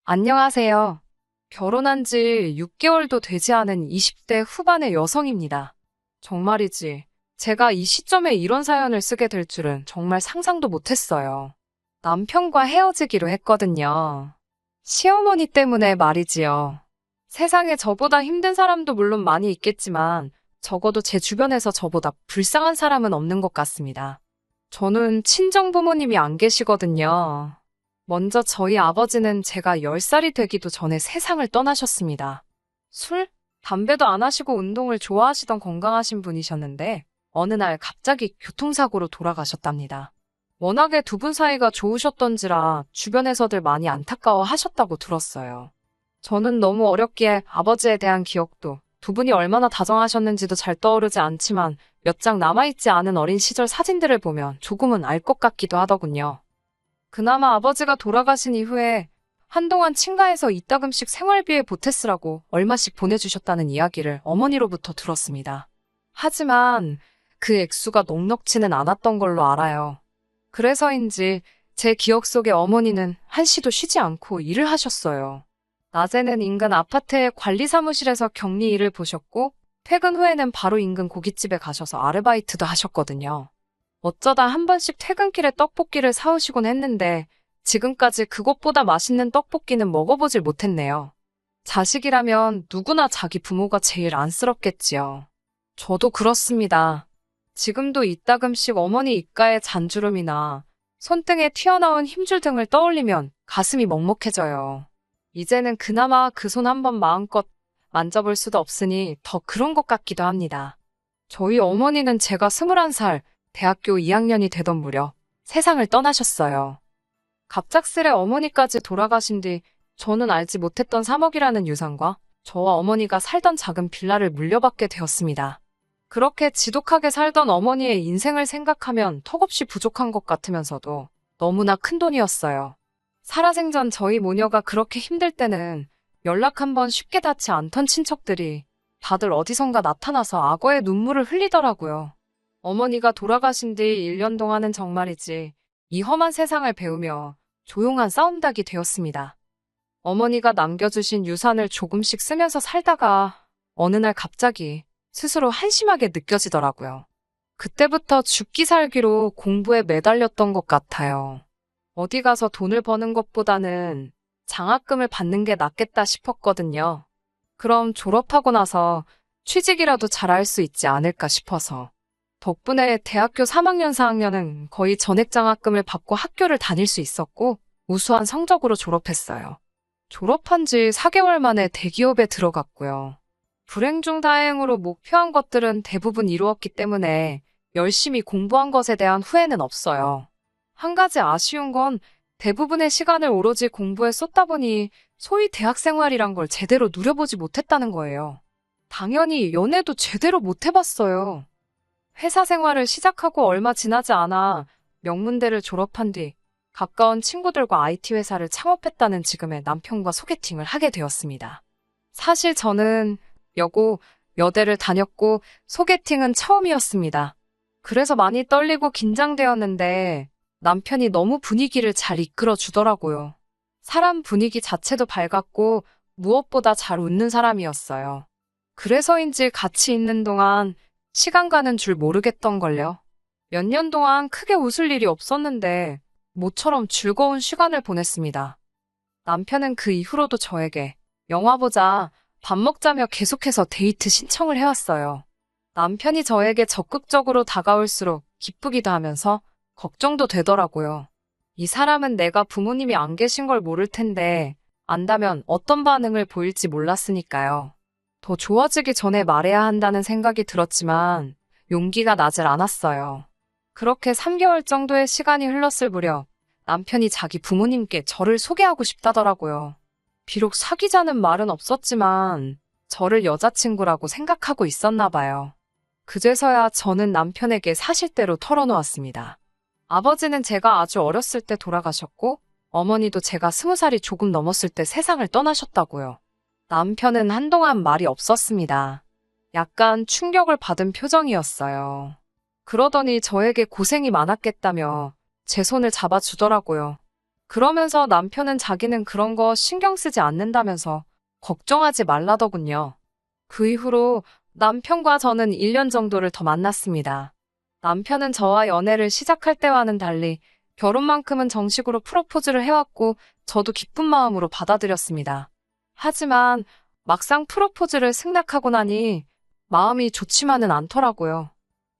안녕하세요. 결혼한 지 6개월도 되지 않은 20대 후반의 여성입니다. 정말이지. 제가 이 시점에 이런 사연을 쓰게 될 줄은 정말 상상도 못했어요. 남편과 헤어지기로 했거든요. 시어머니 때문에 말이지요. 세상에 저보다 힘든 사람도 물론 많이 있겠지만 적어도 제 주변에서 저보다 불쌍한 사람은 없는 것 같습니다. 저는 친정 부모님이 안 계시거든요. 먼저 저희 아버지는 제가 10살이 되기도 전에 세상을 떠나셨습니다. 술, 담배도 안 하시고 운동을 좋아하시던 건강하신 분이셨는데 어느 날 갑자기 교통사고로 돌아가셨답니다. 워낙에 두 분 사이가 좋으셨던지라 주변에서들 많이 안타까워 하셨다고 들었어요. 저는 너무 어렸기에 아버지에 대한 기억도 두 분이 얼마나 다정하셨는지도 잘 떠오르지 않지만 몇 장 남아있지 않은 어린 시절 사진들을 보면 조금은 알 것 같기도 하더군요. 그나마 아버지가 돌아가신 이후에 한동안 친가에서 이따금씩 생활비에 보태쓰라고 얼마씩 보내주셨다는 이야기를 어머니로부터 들었습니다. 하지만 그 액수가 넉넉지는 않았던 걸로 알아요. 그래서인지 제 기억 속에 어머니는 한시도 쉬지 않고 일을 하셨어요. 낮에는 인근 아파트의 관리사무실에서 격리 일을 보셨고 퇴근 후에는 바로 인근 고깃집에 가셔서 아르바이트도 하셨거든요. 어쩌다 한 번씩 퇴근길에 떡볶이를 사오시곤 했는데 지금까지 그것보다 맛있는 떡볶이는 먹어보질 못했네요. 자식이라면 누구나 자기 부모가 제일 안쓰럽겠지요. 저도 그렇습니다. 지금도 이따금씩 어머니 입가의 잔주름이나 손등에 튀어나온 힘줄 등을 떠올리면 가슴이 먹먹해져요. 이제는 그나마 그 손 한번 마음껏 만져볼 수도 없으니 더 그런 것 같기도 합니다. 저희 어머니는 제가 21살, 대학교 2학년이 되던 무렵 세상을 떠나셨어요. 갑작스레 어머니까지 돌아가신 뒤 저는 알지 못했던 3억이라는 유산과 저와 어머니가 살던 작은 빌라를 물려받게 되었습니다. 그렇게 지독하게 살던 어머니의 인생을 생각하면 턱없이 부족한 것 같으면서도 너무나 큰 돈이었어요. 살아생전 저희 모녀가 그렇게 힘들 때는 연락 한번 쉽게 닿지 않던 친척들이 다들 어디선가 나타나서 악어의 눈물을 흘리더라고요. 어머니가 돌아가신 뒤 1년 동안은 정말이지 이 험한 세상을 배우며 조용한 싸움닭이 되었습니다. 어머니가 남겨주신 유산을 조금씩 쓰면서 살다가 어느 날 갑자기 스스로 한심하게 느껴지더라고요. 그때부터 죽기 살기로 공부에 매달렸던 것 같아요. 어디 가서 돈을 버는 것보다는 장학금을 받는 게 낫겠다 싶었거든요. 그럼 졸업하고 나서 취직이라도 잘할 수 있지 않을까 싶어서. 덕분에 대학교 3학년, 4학년은 거의 전액 장학금을 받고 학교를 다닐 수 있었고 우수한 성적으로 졸업했어요. 졸업한 지 4개월 만에 대기업에 들어갔고요. 불행 중 다행으로 목표한 것들은 대부분 이루었기 때문에 열심히 공부한 것에 대한 후회는 없어요. 한 가지 아쉬운 건 대부분의 시간을 오로지 공부에 쏟다 보니 소위 대학 생활이란 걸 제대로 누려보지 못했다는 거예요. 당연히 연애도 제대로 못 해봤어요. 회사 생활을 시작하고 얼마 지나지 않아 명문대를 졸업한 뒤 가까운 친구들과 IT 회사를 창업했다는 지금의 남편과 소개팅을 하게 되었습니다. 사실 저는 여고, 여대를 다녔고 소개팅은 처음이었습니다. 그래서 많이 떨리고 긴장되었는데 남편이 너무 분위기를 잘 이끌어 주더라고요. 사람 분위기 자체도 밝았고 무엇보다 잘 웃는 사람이었어요. 그래서인지 같이 있는 동안 시간 가는 줄 모르겠던걸요. 몇 년 동안 크게 웃을 일이 없었는데 모처럼 즐거운 시간을 보냈습니다. 남편은 그 이후로도 저에게 영화 보자, 밥 먹자며 계속해서 데이트 신청을 해왔어요. 남편이 저에게 적극적으로 다가올수록 기쁘기도 하면서 걱정도 되더라고요. 이 사람은 내가 부모님이 안 계신 걸 모를 텐데 안다면 어떤 반응을 보일지 몰랐으니까요. 더 좋아지기 전에 말해야 한다는 생각이 들었지만 용기가 나질 않았어요. 그렇게 3개월 정도의 시간이 흘렀을 무렵 남편이 자기 부모님께 저를 소개하고 싶다더라고요. 비록 사귀자는 말은 없었지만 저를 여자친구라고 생각하고 있었나 봐요. 그제서야 저는 남편에게 사실대로 털어놓았습니다. 아버지는 제가 아주 어렸을 때 돌아가셨고 어머니도 제가 20살이 조금 넘었을 때 세상을 떠나셨다고요. 남편은 한동안 말이 없었습니다. 약간 충격을 받은 표정이었어요. 그러더니 저에게 고생이 많았겠다며 제 손을 잡아주더라고요. 그러면서 남편은 자기는 그런 거 신경 쓰지 않는다면서 걱정하지 말라더군요. 그 이후로 남편과 저는 1년 정도를 더 만났습니다. 남편은 저와 연애를 시작할 때와는 달리 결혼만큼은 정식으로 프로포즈를 해왔고 저도 기쁜 마음으로 받아들였습니다. 하지만 막상 프로포즈를 승낙하고 나니 마음이 좋지만은 않더라고요.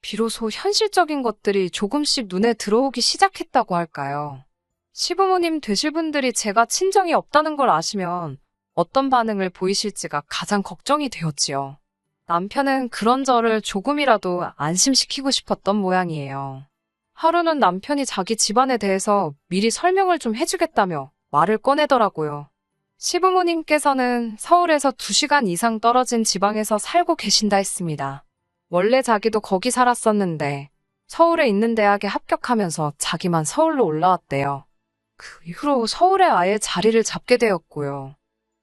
비로소 현실적인 것들이 조금씩 눈에 들어오기 시작했다고 할까요? 시부모님 되실 분들이 제가 친정이 없다는 걸 아시면 어떤 반응을 보이실지가 가장 걱정이 되었지요. 남편은 그런 저를 조금이라도 안심시키고 싶었던 모양이에요. 하루는 남편이 자기 집안에 대해서 미리 설명을 좀 해주겠다며 말을 꺼내더라고요. 시부모님께서는 서울에서 2시간 이상 떨어진 지방에서 살고 계신다 했습니다. 원래 자기도 거기 살았었는데 서울에 있는 대학에 합격하면서 자기만 서울로 올라왔대요. 그 이후로 서울에 아예 자리를 잡게 되었고요.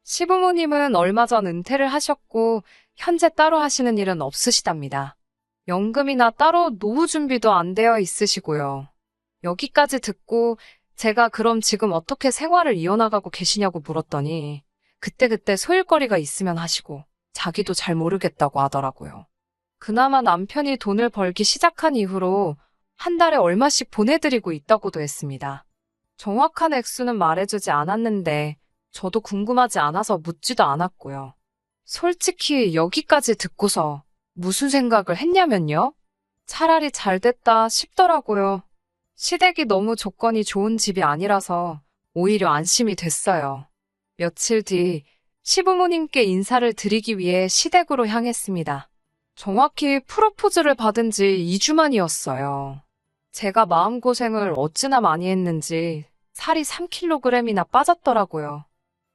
시부모님은 얼마 전 은퇴를 하셨고 현재 따로 하시는 일은 없으시답니다. 연금이나 따로 노후 준비도 안 되어 있으시고요. 여기까지 듣고 제가 그럼 지금 어떻게 생활을 이어나가고 계시냐고 물었더니 그때그때 소일거리가 있으면 하시고 자기도 잘 모르겠다고 하더라고요. 그나마 남편이 돈을 벌기 시작한 이후로 한 달에 얼마씩 보내드리고 있다고도 했습니다. 정확한 액수는 말해주지 않았는데 저도 궁금하지 않아서 묻지도 않았고요. 솔직히 여기까지 듣고서 무슨 생각을 했냐면요. 차라리 잘 됐다 싶더라고요. 시댁이 너무 조건이 좋은 집이 아니라서 오히려 안심이 됐어요. 며칠 뒤 시부모님께 인사를 드리기 위해 시댁으로 향했습니다. 정확히 프로포즈를 받은 지 2주 만이었어요. 제가 마음고생을 어찌나 많이 했는지 살이 3kg이나 빠졌더라고요.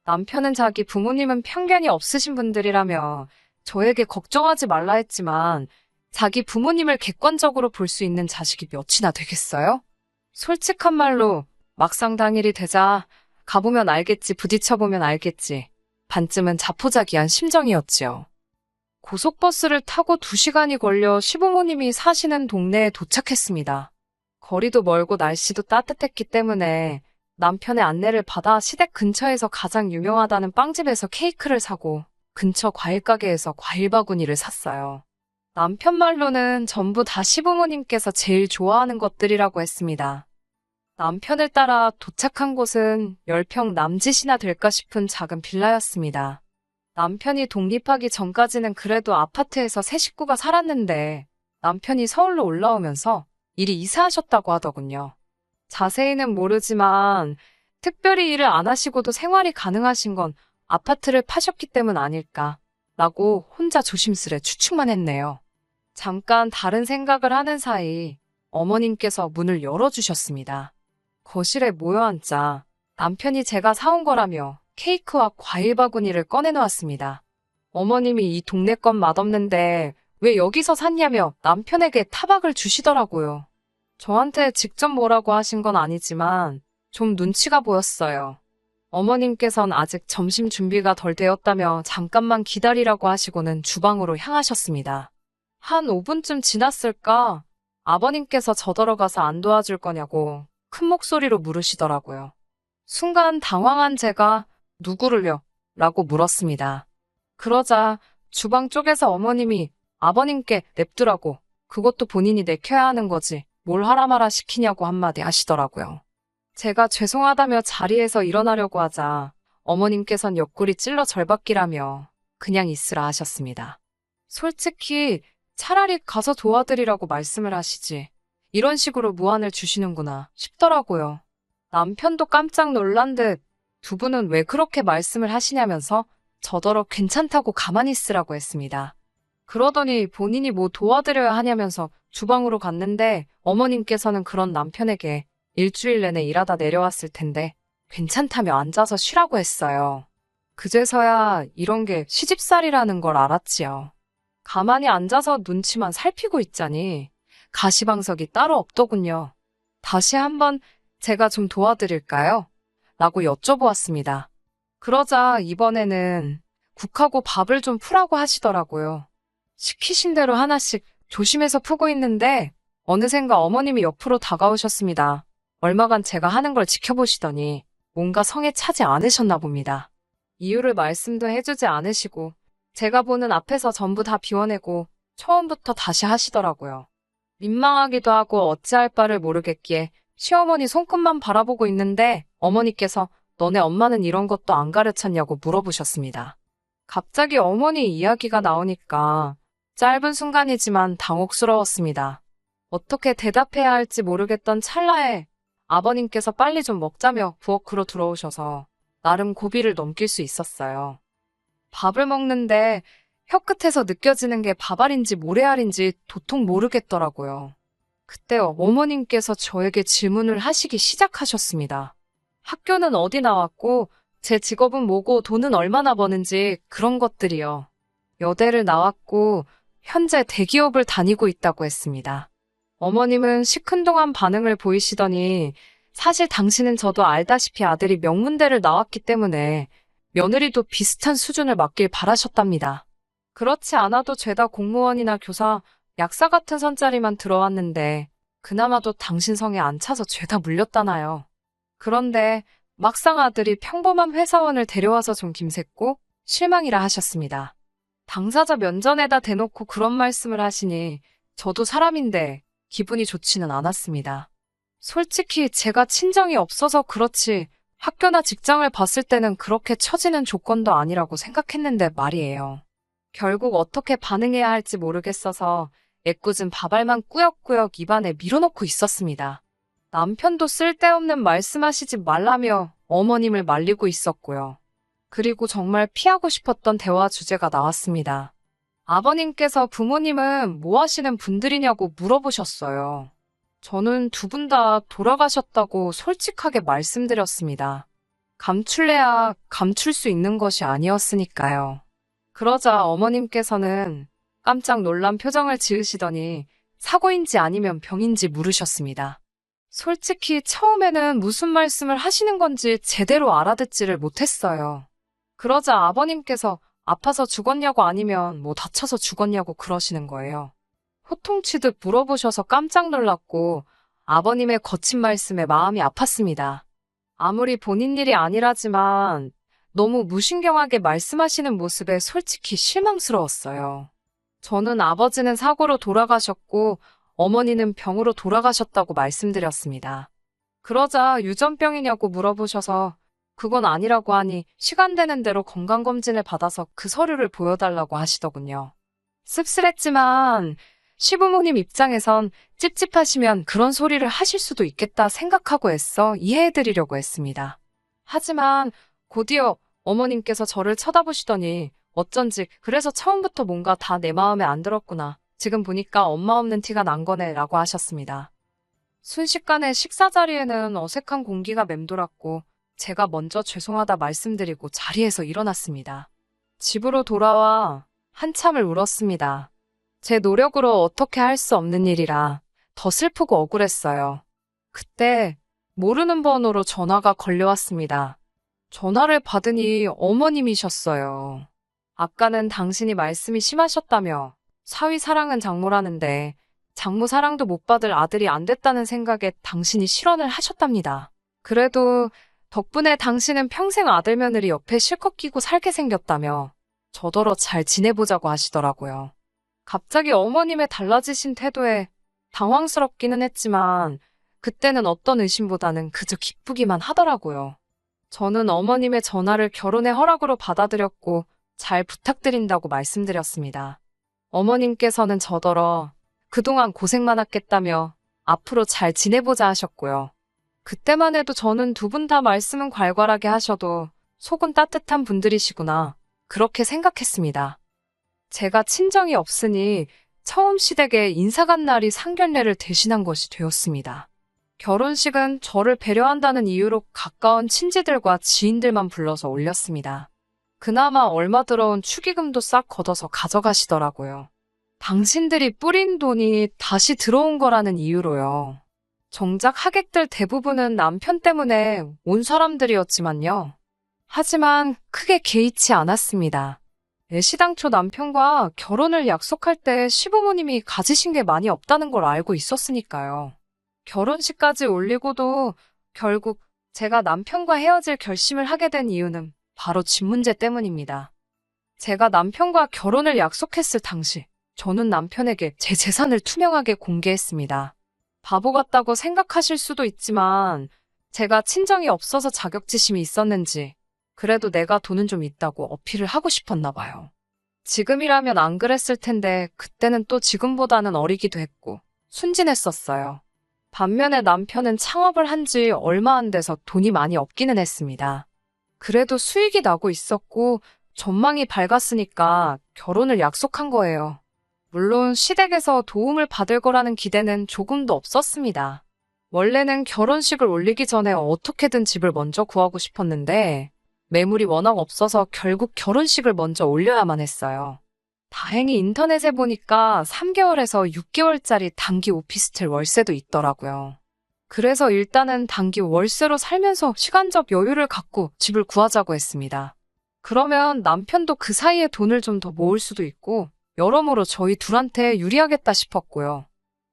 남편은 자기 부모님은 편견이 없으신 분들이라며 저에게 걱정하지 말라 했지만 자기 부모님을 객관적으로 볼 수 있는 자식이 몇이나 되겠어요? 솔직한 말로 막상 당일이 되자 가보면 알겠지, 부딪혀보면 알겠지. 반쯤은 자포자기한 심정이었지요. 고속버스를 타고 2시간이 걸려 시부모님이 사시는 동네에 도착했습니다. 거리도 멀고 날씨도 따뜻했기 때문에 남편의 안내를 받아 시댁 근처에서 가장 유명하다는 빵집에서 케이크를 사고 근처 과일가게에서 과일 바구니를 샀어요. 남편 말로는 전부 다 시부모님께서 제일 좋아하는 것들이라고 했습니다. 남편을 따라 도착한 곳은 10평 남짓이나 될까 싶은 작은 빌라였습니다. 남편이 독립하기 전까지는 그래도 아파트에서 세 식구가 살았는데 남편이 서울로 올라오면서 이리 이사하셨다고 하더군요. 자세히는 모르지만 특별히 일을 안 하시고도 생활이 가능하신 건 아파트를 파셨기 때문 아닐까라고 혼자 조심스레 추측만 했네요. 잠깐 다른 생각을 하는 사이 어머님께서 문을 열어주셨습니다. 거실에 모여 앉자 남편이 제가 사온 거라며 케이크와 과일 바구니를 꺼내놓았습니다. 어머님이 이 동네 건 맛없는데 왜 여기서 샀냐며 남편에게 타박을 주시더라고요. 저한테 직접 뭐라고 하신 건 아니지만 좀 눈치가 보였어요. 어머님께선 아직 점심 준비가 덜 되었다며 잠깐만 기다리라고 하시고는 주방으로 향하셨습니다. 한 5분쯤 지났을까? 아버님께서 저더러가서 안 도와줄 거냐고 큰 목소리로 물으시더라고요. 순간 당황한 제가 누구를요? 라고 물었습니다. 그러자 주방 쪽에서 어머님이 아버님께 냅두라고 그것도 본인이 내켜야 하는 거지 뭘 하라 마라 시키냐고 한마디 하시더라고요. 제가 죄송하다며 자리에서 일어나려고 하자 어머님께선 옆구리 찔러 절박기라며 그냥 있으라 하셨습니다. 솔직히 차라리 가서 도와드리라고 말씀을 하시지 이런 식으로 무안을 주시는구나 싶더라고요. 남편도 깜짝 놀란 듯 두 분은 왜 그렇게 말씀을 하시냐면서 저더러 괜찮다고 가만히 있으라고 했습니다. 그러더니 본인이 뭐 도와드려야 하냐면서 주방으로 갔는데 어머님께서는 그런 남편에게 일주일 내내 일하다 내려왔을 텐데 괜찮다며 앉아서 쉬라고 했어요. 그제서야 이런 게 시집살이라는 걸 알았지요. 가만히 앉아서 눈치만 살피고 있자니 가시방석이 따로 없더군요. 다시 한번 제가 좀 도와드릴까요? 라고 여쭤보았습니다. 그러자 이번에는 국하고 밥을 좀 푸라고 하시더라고요. 시키신 대로 하나씩 조심해서 푸고 있는데 어느샌가 어머님이 옆으로 다가오셨습니다. 얼마간 제가 하는 걸 지켜보시더니 뭔가 성에 차지 않으셨나 봅니다. 이유를 말씀도 해주지 않으시고 제가 보는 앞에서 전부 다 비워내고 처음부터 다시 하시더라고요. 민망하기도 하고 어찌할 바를 모르겠기에 시어머니 손끝만 바라보고 있는데 어머니께서 너네 엄마는 이런 것도 안 가르쳤냐고 물어보셨습니다. 갑자기 어머니 이야기가 나오니까 짧은 순간이지만 당혹스러웠습니다. 어떻게 대답해야 할지 모르겠던 찰나에 아버님께서 빨리 좀 먹자며 부엌으로 들어오셔서 나름 고비를 넘길 수 있었어요. 밥을 먹는데 혀끝에서 느껴지는 게 밥알인지 모래알인지 도통 모르겠더라고요. 그때 어머님께서 저에게 질문을 하시기 시작하셨습니다. 학교는 어디 나왔고 제 직업은 뭐고 돈은 얼마나 버는지 그런 것들이요. 여대를 나왔고 현재 대기업을 다니고 있다고 했습니다. 어머님은 시큰둥한 반응을 보이시더니 사실 당신은 저도 알다시피 아들이 명문대를 나왔기 때문에 며느리도 비슷한 수준을 맞길 바라셨답니다. 그렇지 않아도 죄다 공무원이나 교사, 약사 같은 선자리만 들어왔는데 그나마도 당신 성에 안 차서 죄다 물렸다나요. 그런데 막상 아들이 평범한 회사원을 데려와서 좀 김샜고 실망이라 하셨습니다. 당사자 면전에다 대놓고 그런 말씀을 하시니 저도 사람인데 기분이 좋지는 않았습니다. 솔직히 제가 친정이 없어서 그렇지 학교나 직장을 봤을 때는 그렇게 처지는 조건도 아니라고 생각했는데 말이에요. 결국 어떻게 반응해야 할지 모르겠어서 애꿎은 밥알만 꾸역꾸역 입안에 밀어넣고 있었습니다. 남편도 쓸데없는 말씀하시지 말라며 어머님을 말리고 있었고요. 그리고 정말 피하고 싶었던 대화 주제가 나왔습니다. 아버님께서 부모님은 뭐 하시는 분들이냐고 물어보셨어요. 저는 두 분 다 돌아가셨다고 솔직하게 말씀드렸습니다. 감출래야 감출 수 있는 것이 아니었으니까요. 그러자 어머님께서는 깜짝 놀란 표정을 지으시더니 사고인지 아니면 병인지 물으셨습니다. 솔직히 처음에는 무슨 말씀을 하시는 건지 제대로 알아듣지를 못했어요. 그러자 아버님께서 아파서 죽었냐고 아니면 뭐 다쳐서 죽었냐고 그러시는 거예요. 호통치듯 물어보셔서 깜짝 놀랐고 아버님의 거친 말씀에 마음이 아팠습니다. 아무리 본인 일이 아니라지만 너무 무신경하게 말씀하시는 모습에 솔직히 실망스러웠어요. 저는 아버지는 사고로 돌아가셨고 어머니는 병으로 돌아가셨다고 말씀드렸습니다. 그러자 유전병이냐고 물어보셔서 그건 아니라고 하니 시간 되는 대로 건강검진을 받아서 그 서류를 보여달라고 하시더군요. 씁쓸했지만 시부모님 입장에선 찝찝하시면 그런 소리를 하실 수도 있겠다 생각하고 애써 이해해드리려고 했습니다. 하지만 곧이어 어머님께서 저를 쳐다보시더니 어쩐지 그래서 처음부터 뭔가 다 내 마음에 안 들었구나. 지금 보니까 엄마 없는 티가 난 거네 라고 하셨습니다. 순식간에 식사 자리에는 어색한 공기가 맴돌았고 제가 먼저 죄송하다 말씀드리고 자리에서 일어났습니다. 집으로 돌아와 한참을 울었습니다. 제 노력으로 어떻게 할 수 없는 일이라 더 슬프고 억울했어요. 그때 모르는 번호로 전화가 걸려왔습니다. 전화를 받으니 어머님이셨어요. 아까는 당신이 말씀이 심하셨다며 사위 사랑은 장모라는데 장모 사랑도 못 받을 아들이 안 됐다는 생각에 당신이 실언을 하셨답니다. 그래도 덕분에 당신은 평생 아들 며느리 옆에 실컷 끼고 살게 생겼다며 저더러 잘 지내보자고 하시더라고요. 갑자기 어머님의 달라지신 태도에 당황스럽기는 했지만 그때는 어떤 의심보다는 그저 기쁘기만 하더라고요. 저는 어머님의 전화를 결혼의 허락으로 받아들였고 잘 부탁드린다고 말씀드렸습니다. 어머님께서는 저더러 그동안 고생 많았겠다며 앞으로 잘 지내보자 하셨고요. 그때만 해도 저는 두 분 다 말씀은 괄괄하게 하셔도 속은 따뜻한 분들이시구나 그렇게 생각했습니다. 제가 친정이 없으니 처음 시댁에 인사간 날이 상견례를 대신한 것이 되었습니다. 결혼식은 저를 배려한다는 이유로 가까운 친지들과 지인들만 불러서 올렸습니다. 그나마 얼마 들어온 축의금도 싹 걷어서 가져가시더라고요. 당신들이 뿌린 돈이 다시 들어온 거라는 이유로요. 정작 하객들 대부분은 남편 때문에 온 사람들이었지만요. 하지만 크게 개의치 않았습니다. 애시당초 남편과 결혼을 약속할 때 시부모님이 가지신 게 많이 없다는 걸 알고 있었으니까요. 결혼식까지 올리고도 결국 제가 남편과 헤어질 결심을 하게 된 이유는 바로 집 문제 때문입니다. 제가 남편과 결혼을 약속했을 당시 저는 남편에게 제 재산을 투명하게 공개했습니다. 바보 같다고 생각하실 수도 있지만 제가 친정이 없어서 자격지심이 있었는지 그래도 내가 돈은 좀 있다고 어필을 하고 싶었나 봐요. 지금이라면 안 그랬을 텐데 그때는 또 지금보다는 어리기도 했고 순진했었어요. 반면에 남편은 창업을 한지 얼마 안 돼서 돈이 많이 없기는 했습니다. 그래도 수익이 나고 있었고 전망이 밝았으니까 결혼을 약속한 거예요. 물론 시댁에서 도움을 받을 거라는 기대는 조금도 없었습니다. 원래는 결혼식을 올리기 전에 어떻게든 집을 먼저 구하고 싶었는데 매물이 워낙 없어서 결국 결혼식을 먼저 올려야만 했어요. 다행히 인터넷에 보니까 3개월에서 6개월짜리 단기 오피스텔 월세도 있더라고요. 그래서 일단은 단기 월세로 살면서 시간적 여유를 갖고 집을 구하자고 했습니다. 그러면 남편도 그 사이에 돈을 좀 더 모을 수도 있고 여러모로 저희 둘한테 유리하겠다 싶었고요.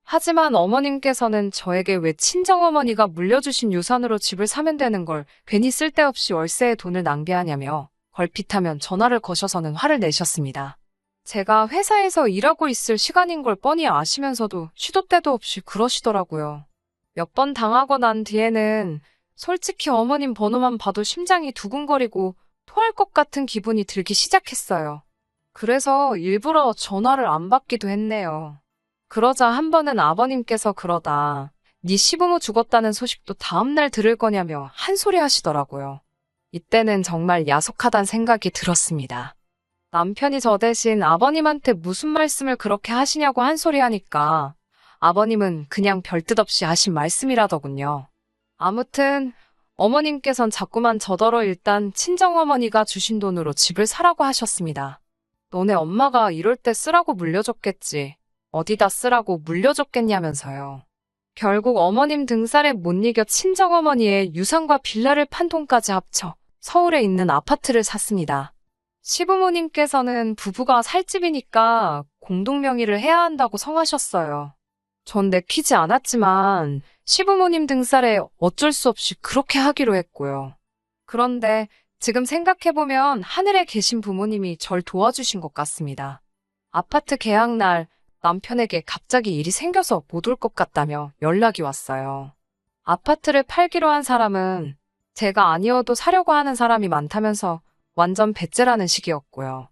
하지만 어머님께서는 저에게 왜 친정어머니가 물려주신 유산으로 집을 사면 되는 걸 괜히 쓸데없이 월세에 돈을 낭비하냐며 걸핏하면 전화를 거셔서는 화를 내셨습니다. 제가 회사에서 일하고 있을 시간인 걸 뻔히 아시면서도 시도 때도 없이 그러시더라고요. 몇 번 당하고 난 뒤에는 솔직히 어머님 번호만 봐도 심장이 두근거리고 토할 것 같은 기분이 들기 시작했어요. 그래서 일부러 전화를 안 받기도 했네요. 그러자 한 번은 아버님께서 그러다 네 시부모 죽었다는 소식도 다음날 들을 거냐며 한 소리 하시더라고요. 이때는 정말 야속하단 생각이 들었습니다. 남편이 저 대신 아버님한테 무슨 말씀을 그렇게 하시냐고 한 소리 하니까 아버님은 그냥 별뜻 없이 하신 말씀이라더군요. 아무튼 어머님께선 자꾸만 저더러 일단 친정어머니가 주신 돈으로 집을 사라고 하셨습니다. 너네 엄마가 이럴 때 쓰라고 물려줬겠지. 어디다 쓰라고 물려줬겠냐면서요. 결국 어머님 등살에 못 이겨 친정어머니의 유산과 빌라를 판 돈까지 합쳐 서울에 있는 아파트를 샀습니다. 시부모님께서는 부부가 살 집이니까 공동명의를 해야 한다고 성하셨어요. 전 내키지 않았지만 시부모님 등살에 어쩔 수 없이 그렇게 하기로 했고요. 그런데 지금 생각해보면 하늘에 계신 부모님이 절 도와주신 것 같습니다. 아파트 계약날 남편에게 갑자기 일이 생겨서 못 올 것 같다며 연락이 왔어요. 아파트를 팔기로 한 사람은 제가 아니어도 사려고 하는 사람이 많다면서 완전 배째라는 식이었고요.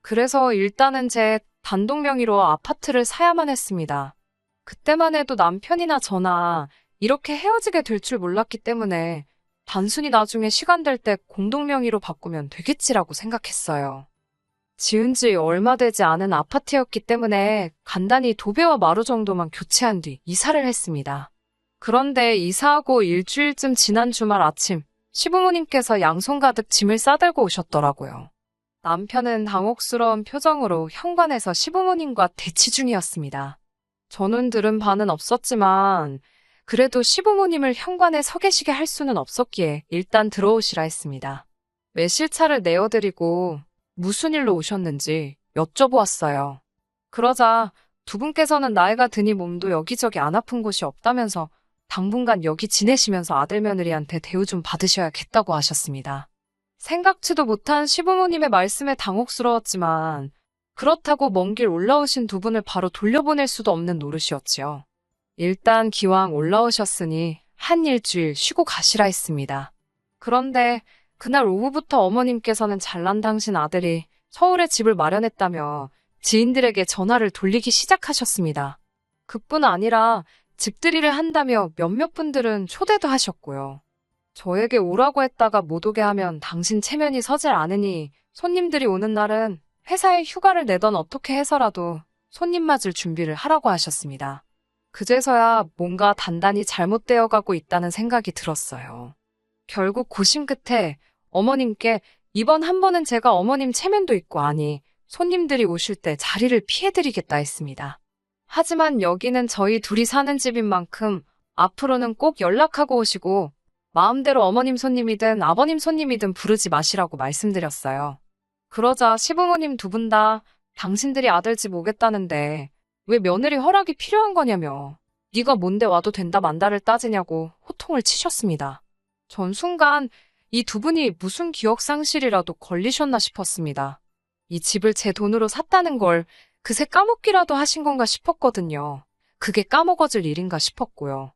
그래서 일단은 제 단독 명의로 아파트를 사야만 했습니다. 그때만 해도 남편이나 저나 이렇게 헤어지게 될 줄 몰랐기 때문에 단순히 나중에 시간 될 때 공동 명의로 바꾸면 되겠지라고 생각했어요. 지은 지 얼마 되지 않은 아파트였기 때문에 간단히 도배와 마루 정도만 교체한 뒤 이사를 했습니다. 그런데 이사하고 일주일쯤 지난 주말 아침 시부모님께서 양손 가득 짐을 싸들고 오셨더라고요. 남편은 당혹스러운 표정으로 현관에서 시부모님과 대치 중이었습니다. 저는 들은 바는 없었지만 그래도 시부모님을 현관에 서 계시게 할 수는 없었기에 일단 들어오시라 했습니다. 매실차를 내어드리고 무슨 일로 오셨는지 여쭤보았어요. 그러자 두 분께서는 나이가 드니 몸도 여기저기 안 아픈 곳이 없다면서 당분간 여기 지내시면서 아들 며느리한테 대우 좀 받으셔야겠다고 하셨습니다. 생각지도 못한 시부모님의 말씀에 당혹스러웠지만 그렇다고 먼 길 올라오신 두 분을 바로 돌려보낼 수도 없는 노릇이었지요. 일단 기왕 올라오셨으니 한 일주일 쉬고 가시라 했습니다. 그런데 그날 오후부터 어머님께서는 잘난 당신 아들이 서울에 집을 마련했다며 지인들에게 전화를 돌리기 시작하셨습니다. 그뿐 아니라 집들이를 한다며 몇몇 분들은 초대도 하셨고요. 저에게 오라고 했다가 못 오게 하면 당신 체면이 서질 않으니 손님들이 오는 날은 회사에 휴가를 내던 어떻게 해서라도 손님 맞을 준비를 하라고 하셨습니다. 그제서야 뭔가 단단히 잘못되어 가고 있다는 생각이 들었어요. 결국 고심 끝에 어머님께 이번 한 번은 제가 어머님 체면도 있고 아니 손님들이 오실 때 자리를 피해드리겠다 했습니다. 하지만 여기는 저희 둘이 사는 집인 만큼 앞으로는 꼭 연락하고 오시고 마음대로 어머님 손님이든 아버님 손님이든 부르지 마시라고 말씀드렸어요. 그러자 시부모님 두 분 다 당신들이 아들 집 오겠다는데 왜 며느리 허락이 필요한 거냐며 네가 뭔데 와도 된다 만다를 따지냐고 호통을 치셨습니다. 전 순간 이 두 분이 무슨 기억 상실이라도 걸리셨나 싶었습니다. 이 집을 제 돈으로 샀다는 걸 그새 까먹기라도 하신 건가 싶었거든요. 그게 까먹어질 일인가 싶었고요.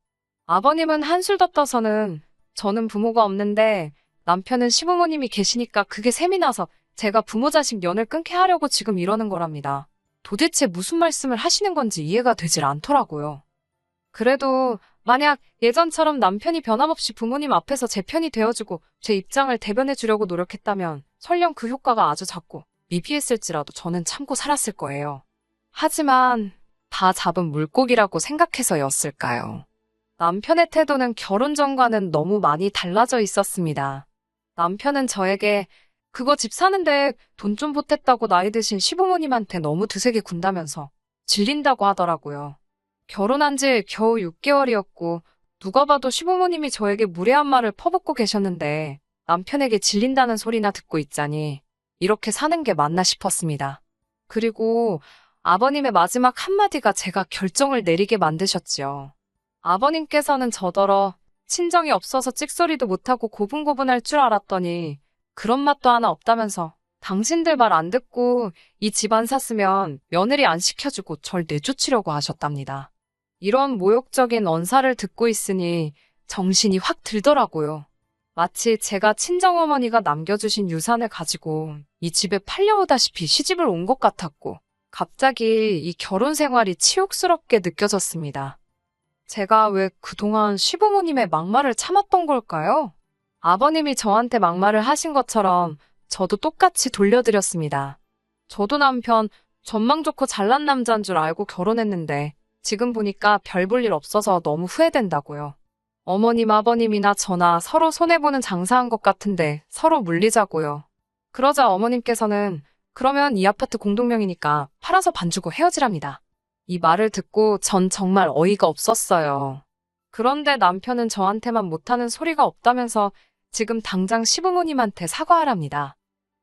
아버님은 한술 더 떠서는 저는 부모가 없는데 남편은 시부모님이 계시니까 그게 셈이 나서 제가 부모 자식 연을 끊게 하려고 지금 이러는 거랍니다. 도대체 무슨 말씀을 하시는 건지 이해가 되질 않더라고요. 그래도 만약 예전처럼 남편이 변함없이 부모님 앞에서 제 편이 되어주고 제 입장을 대변해 주려고 노력했다면 설령 그 효과가 아주 작고 미비했을지라도 저는 참고 살았을 거예요. 하지만 다 잡은 물고기라고 생각해서였을까요? 남편의 태도는 결혼 전과는 너무 많이 달라져 있었습니다. 남편은 저에게 그거 집 사는데 돈 좀 보탰다고 나이 드신 시부모님한테 너무 드세게 군다면서 질린다고 하더라고요. 결혼한 지 겨우 6개월이었고 누가 봐도 시부모님이 저에게 무례한 말을 퍼붓고 계셨는데 남편에게 질린다는 소리나 듣고 있자니 이렇게 사는 게 맞나 싶었습니다. 그리고 아버님의 마지막 한마디가 제가 결정을 내리게 만드셨지요. 아버님께서는 저더러 친정이 없어서 찍소리도 못하고 고분고분할 줄 알았더니 그런 맛도 하나 없다면서 당신들 말 안 듣고 이 집 안 샀으면 며느리 안 시켜주고 절 내쫓으려고 하셨답니다. 이런 모욕적인 언사를 듣고 있으니 정신이 확 들더라고요. 마치 제가 친정어머니가 남겨주신 유산을 가지고 이 집에 팔려오다시피 시집을 온 것 같았고 갑자기 이 결혼 생활이 치욕스럽게 느껴졌습니다. 제가 왜 그동안 시부모님의 막말을 참았던 걸까요? 아버님이 저한테 막말을 하신 것처럼 저도 똑같이 돌려드렸습니다. 저도 남편 전망 좋고 잘난 남자인 줄 알고 결혼했는데 지금 보니까 별 볼 일 없어서 너무 후회된다고요. 어머님, 아버님이나 저나 서로 손해보는 장사한 것 같은데 서로 물리자고요. 그러자 어머님께서는 그러면 이 아파트 공동명이니까 팔아서 반 주고 헤어지랍니다. 이 말을 듣고 전 정말 어이가 없었어요. 그런데 남편은 저한테만 못하는 소리가 없다면서 지금 당장 시부모님한테 사과하랍니다.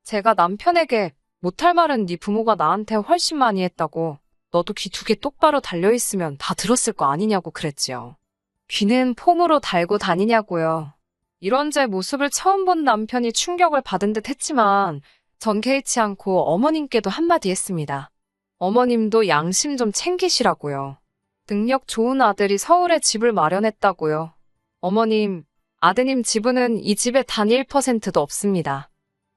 제가 남편에게 못할 말은 네 부모가 나한테 훨씬 많이 했다고 너도 귀 두 개 똑바로 달려있으면 다 들었을 거 아니냐고 그랬지요. 귀는 폼으로 달고 다니냐고요. 이런 제 모습을 처음 본 남편이 충격을 받은 듯 했지만 전 개의치 않고 어머님께도 한마디 했습니다. 어머님도 양심 좀 챙기시라고요. 능력 좋은 아들이 서울에 집을 마련했다고요. 어머님, 아드님 지분은 이 집에 단 1%도 없습니다.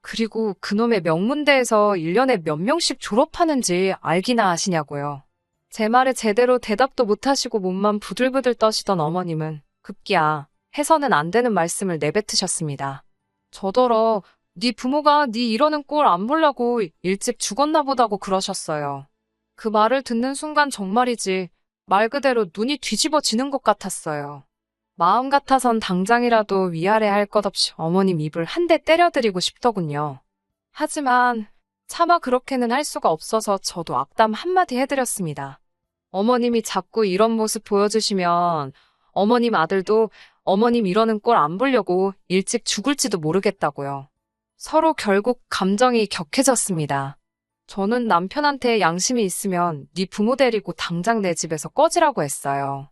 그리고 그놈의 명문대에서 1년에 몇 명씩 졸업하는지 알기나 하시냐고요. 제 말에 제대로 대답도 못하시고 몸만 부들부들 떠시던 어머님은 급기야 해서는 안 되는 말씀을 내뱉으셨습니다. 저더러 네 부모가 네 이러는 꼴 안 보려고 일찍 죽었나 보다고 그러셨어요. 그 말을 듣는 순간 정말이지 말 그대로 눈이 뒤집어지는 것 같았어요. 마음 같아선 당장이라도 위아래 할 것 없이 어머님 입을 한 대 때려드리고 싶더군요. 하지만 차마 그렇게는 할 수가 없어서 저도 악담 한마디 해드렸습니다. 어머님이 자꾸 이런 모습 보여주시면 어머님 아들도 어머님 이러는 꼴 안 보려고 일찍 죽을지도 모르겠다고요. 서로 결국 감정이 격해졌습니다. 저는 남편한테 양심이 있으면 네 부모 데리고 당장 내 집에서 꺼지라고 했어요.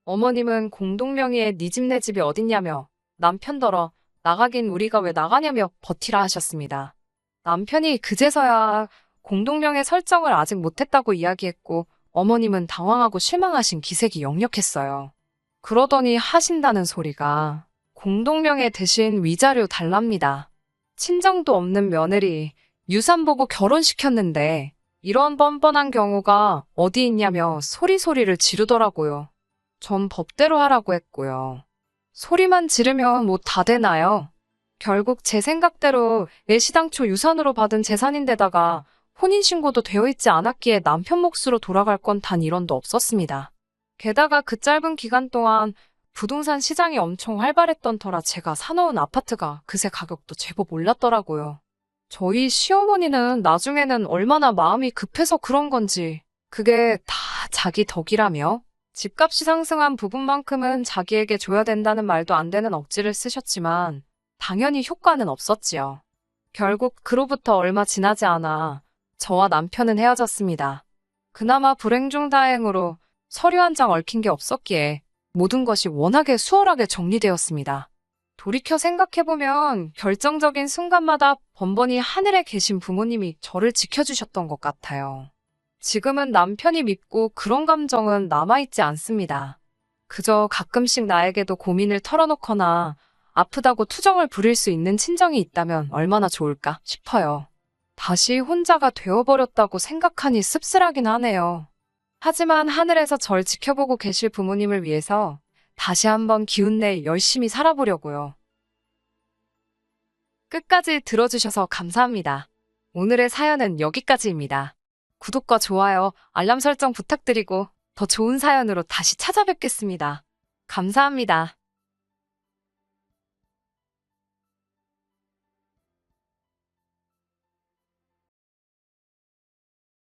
어머님은 공동명의의 네 집 내 집이 어딨냐며 남편더러 나가긴 우리가 왜 나가냐며 버티라 하셨습니다. 남편이 그제서야 공동명의 설정을 아직 못했다고 이야기했고 어머님은 당황하고 실망하신 기색이 역력했어요. 그러더니 하신다는 소리가 공동명의 대신 위자료 달랍니다. 친정도 없는 며느리 유산 보고 결혼시켰는데 이런 뻔뻔한 경우가 어디 있냐며 소리소리를 지르더라고요. 전 법대로 하라고 했고요. 소리만 지르면 뭐 다 되나요? 결국 제 생각대로 애시당초 유산으로 받은 재산인데다가 혼인신고도 되어 있지 않았기에 남편 몫으로 돌아갈 건 단 1원도 없었습니다. 게다가 그 짧은 기간 동안 부동산 시장이 엄청 활발했던 터라 제가 사놓은 아파트가 그새 가격도 제법 올랐더라고요. 저희 시어머니는 나중에는 얼마나 마음이 급해서 그런 건지 그게 다 자기 덕이라며 집값이 상승한 부분만큼은 자기에게 줘야 된다는 말도 안 되는 억지를 쓰셨지만 당연히 효과는 없었지요. 결국 그로부터 얼마 지나지 않아 저와 남편은 헤어졌습니다. 그나마 불행 중 다행으로 서류 한 장 얽힌 게 없었기에 모든 것이 워낙에 수월하게 정리되었습니다. 돌이켜 생각해보면 결정적인 순간마다 번번이 하늘에 계신 부모님이 저를 지켜주셨던 것 같아요. 지금은 남편이 밉고 그런 감정은 남아있지 않습니다. 그저 가끔씩 나에게도 고민을 털어놓거나 아프다고 투정을 부릴 수 있는 친정이 있다면 얼마나 좋을까 싶어요. 다시 혼자가 되어버렸다고 생각하니 씁쓸하긴 하네요. 하지만 하늘에서 절 지켜보고 계실 부모님을 위해서 다시 한번 기운내 열심히 살아보려고요. 끝까지 들어주셔서 감사합니다. 오늘의 사연은 여기까지입니다. 구독과 좋아요, 알람 설정 부탁드리고 더 좋은 사연으로 다시 찾아뵙겠습니다. 감사합니다.